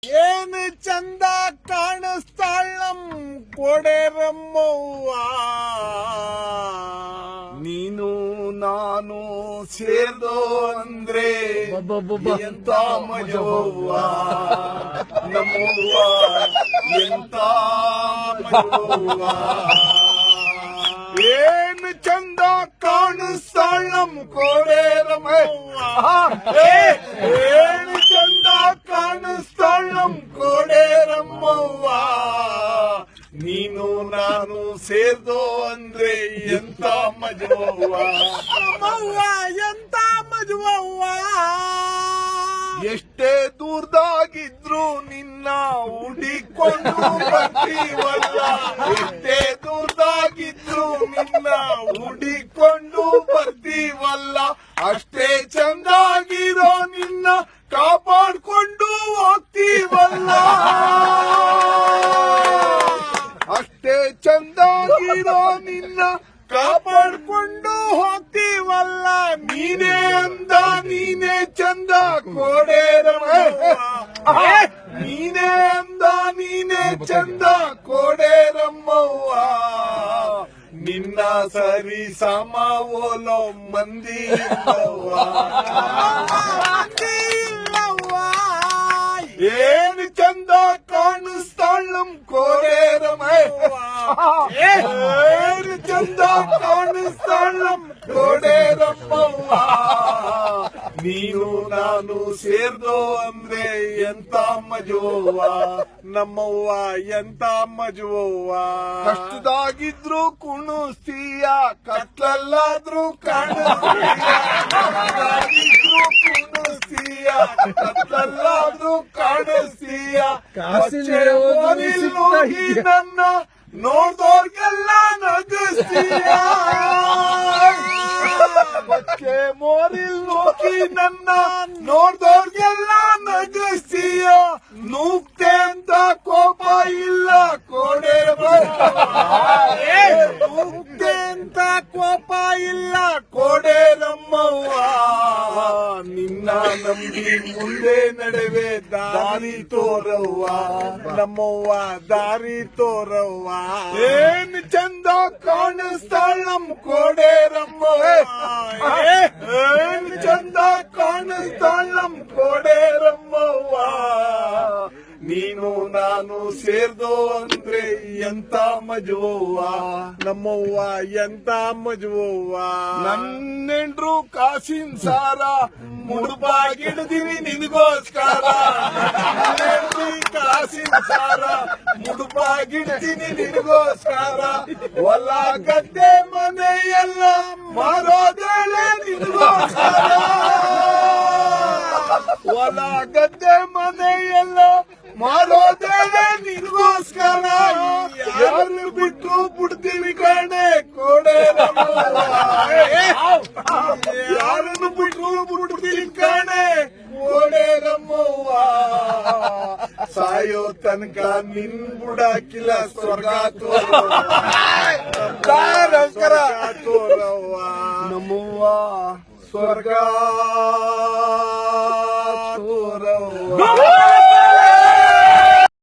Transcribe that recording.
ಏನು ಚಂದ ಕಾಣಿಸ್ತಾಳಂ ಕೊಡೆರಮ್ಮವ್ವ, ನೀನು ನಾನು ಸೇರ್ದೋ ಅಂದ್ರೆ ಎಂತ ಮಜವ್ವ, ನಮ್ಮವ್ವ ಎಂತ ಮಜವ್ವ. ಏನು ಚಂದ ಕಾಣಿಸ್ತಾಳಂ ಕೊಡೆರಮ್ಮವ್ವ, ಏನು ಚಂದ ಕಾಣಿಸ್ತಾಳಂ ಕೊಡೆರಮ್ಮವ್ವ, ನೀನು ನಾನು ಸೇರ್ದೋ ಅಂದ್ರೆ ಎಂತ ಮಜವ್ವ, ನಮ್ಮವ್ವ ಎಂತ ಮಜವ್ವ. ಎಷ್ಟೇ ದೂರದಾಗಿದ್ರು ನಿನ್ನ ಹುಡಿಕೊಂಡು ಬರ್ತೀವಲ್ಲ, ಎಷ್ಟೇ ದೂರದಾಗಿದ್ರು ನಿನ್ನ ಹುಡಿಕೊಂಡು ಬರ್ತೀವಲ್ಲ, ಅಷ್ಟೇ ಚಂದಾಗಿರೋ ನಿನ್ನ ಕಾಪಾಡ್ಕೊಂಡು ಹೋಗ್ತೀವಲ್ಲ, ಅಷ್ಟೇ ಚಂದಾಗಿರೋ ನಿನ್ನ ಕಾಪಾಡ್ಕೊಂಡು ಹೋಗ್ತೀವಲ್ಲ. ನೀನೇ ಅಂದ ನೀನೇ ಚಂದ ಕೊಡೆರಮ್ಮವ್ವ, ನೀನೇ ಅಂದ ನೀನೇ ಚಂದ ಕೊಡೆರಮ್ಮವ್ವ, ನಿನ್ನ ಸರಿ ಸಮ ಓಲೋ ಮಂದಿ ಇಲ್ಲವ್ವ, ಏನು ಚಂದ ಕಾಣಿಸ್ತಾಳಂ ಕೊಡೆರಮ್ಮವ್ವ, ಏನು ಚಂದ ಕಾಣಿಸ್ತಾಳಂ ಕೊಡೆರಮ್ಮವ್ವ, ನೀನು ನಾನು ಸೇರ್ದೋ ಅಂದ್ರೆ ಎಂತ ಮಜವ್ವ, ನಮ್ಮವ್ವ ಎಂತ ಮಜವ್ವ. ಕಷ್ಟದಾಗಿದ್ರು ಕುಣಿಸ್ತೀಯ, ಕತ್ಲಲ್ಲಾದ್ರೂ ಕಾಣಿಸ್ತೀಯ, ಕಷ್ಟದಾಗಿದ್ರು ಕುಣಿಸ್ತೀಯ, ಕತ್ಲಲ್ಲಾದ್ರೂ ಕಾಣಿಸ್ತೀಯ. ಹೋಗಿ ನನ್ನ ನೋಡ್ದೋರ್ಗೆಲ್ಲ ನಗಿಸ್ತೀಯ, ಬಚ್ಚೆ ಮೋರಿಲ್ ಹೋಗಿ ನನ್ನ ನೋಡ್ದೋರ್ಗೆಲ್ಲ ನಗಿಸ್ತೀಯ. ನೂಕ್ತೆ ಅಂತ ಕೋಪ ಇಲ್ಲ ಕೊಡೆರಮ್ಮವ್ವ, ನೂಕ್ತೆ ಅಂತ ಕೋಪ ಇಲ್ಲ ಕೊಡೆರಮ್ಮವ್ವ, ನಿನ್ನ ನಂಬಿ ಮುಂದೆ ನಡೆವೆ ದಾರಿ ತೋರವ್ವ, ನಮ್ಮವ್ವ ದಾರಿ ತೋರವ್ವ. ಏನು ಚಂದ ಕಾಣಿಸ್ತಾಳಂ ಕೊಡೆರಮ್ಮವ್ವ, ಏನು ಚಂದ ಕಾಣಿಸ್ತಾಳಂ ಕೊಡೆರಮ್ಮವ್ವ, ನೀನು ನಾನು ಸೇರ್ದೋ ಅಂದ್ರೆ ಎಂತ ಮಜವ್ವ, ನಮ್ಮವ್ವ ಎಂತ ಮಜವ್ವ. ನನ್ನೆಂಡ್ರು ಕಾಸಿನ ಸಾರ ಮುಡುಪಾಗಿಡ್ದೀವಿ ನಿನಗೋಸ್ಕರ, ಕಾಸಿನ ಸಾರ ಮುಡುಪಾಗಿಡ್ತೀನಿ ನಿನಗೋಸ್ಕರ, ಹೊಲ ಗದ್ದೆ ಮನೆಯೆಲ್ಲ ಮಾರೋದೇಳೆ ನಿನಗೋಸ್ಕರ, ಹೊಲ ಗದ್ದೆ ಮನೆಯೆಲ್ಲ ಮಾರೋದೇಳೆ ನಿನಗೋಸ್ಕರ. ಯಾರು ಬಿಟ್ಟು ಬಿಡ್ತೀವಿ ಕಣೆ ಕೊಡೆರಮ್ಮವ್ವ, ಯಾರನ್ನು ಬಿಟ್ಟು ಬಿಡ್ತೀವಿ ಕಣೆ ಕೊಡೆರಮ್ಮವ್ವ. ಸಾಯೋ ತನಕ ನಿನ್ ಬುಡಾಕಿಲ್ಲ ಸ್ವರ್ಗ ತೋರವ್ವ, ನಮ್ಮವ್ವ ಸ್ವರ್ಗ